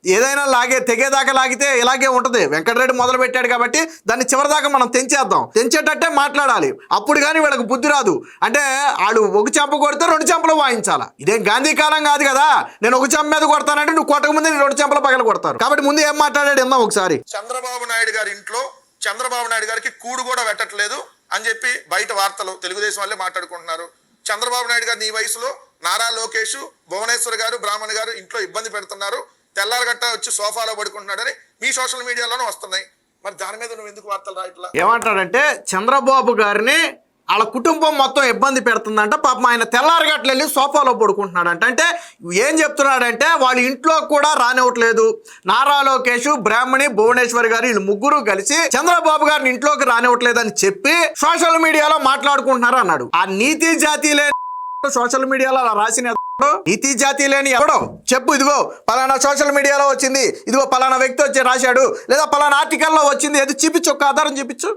ఏదైనా తెగేదాకా లాగితే ఇలాగే ఉంటుంది. వెంకటరెడ్డి మొదలు పెట్టాడు కాబట్టి దాన్ని చివరిదాకా మనం తెంచేద్దాం, తెంచేటట్టే మాట్లాడాలి. అప్పుడు కానీ వీళ్ళకి బుద్ధి రాదు. అంటే వాళ్ళు ఒక చెంప కొడితే 2 చెంపలు వాయించాలా. ఇదేం గాంధీ కాలం కాదు కదా, నేను ఒక చెంప మీద కొడతానంటే నువ్వు కొట్టక ముందే 2 చెంపలు పగల కొడతారు. కాబట్టి ముందు ఏం మాట్లాడాడు ఇందాం ఒకసారి. చంద్రబాబు నాయుడు గారి ఇంట్లో చంద్రబాబు నాయుడు గారికి కూడు కూడా పెట్టట్లేదు అని చెప్పి బయట వార్తలు తెలుగుదేశం వాళ్ళే మాట్లాడుకుంటున్నారు. చంద్రబాబు నాయుడు గారు నీ వయసులో నారా లోకేష్, భువనేశ్వర్ గారు, బ్రాహ్మణ్ గారు ఇంట్లో ఇబ్బంది పెడుతున్నారు, తెల్లారగట్ట వచ్చి సోఫాలో పడుకుంటున్నాడని మీ సోషల్ మీడియాలోనే వస్తున్నాయి. మరి దాని మీద నువ్వు ఎందుకు వార్తలు రాయట్లా? ఏమంటాడంటే చంద్రబాబు గారిని వాళ్ళ కుటుంబం మొత్తం ఇబ్బంది పెడుతుందంట, పాపం ఆయన తెల్లారగట్లు వెళ్ళి సోఫాలో పడుకుంటున్నాడంట. అంటే ఏం చెప్తున్నాడంటే వాళ్ళ ఇంట్లో కూడా రానివ్వట్లేదు. నారా లోకేష్, బ్రాహ్మణి, భువనేశ్వర్ గారు వీళ్ళు ముగ్గురు కలిసి చంద్రబాబు గారిని ఇంట్లోకి రానివ్వట్లేదు అని చెప్పి సోషల్ మీడియాలో మాట్లాడుకుంటున్నారు అన్నాడు. ఆ నీతి జాతి లేని సోషల్ మీడియాలో అలా రాసిన నీతి జాతి లేని ఎవడో చెప్పు, ఇదిగో పలానా సోషల్ మీడియాలో వచ్చింది, ఇదిగో పలానా వ్యక్తి వచ్చి రాశాడు, లేదా పలానా ఆర్టికల్లో వచ్చింది, ఏది చూపించు, ఒక ఆధారం చూపించు.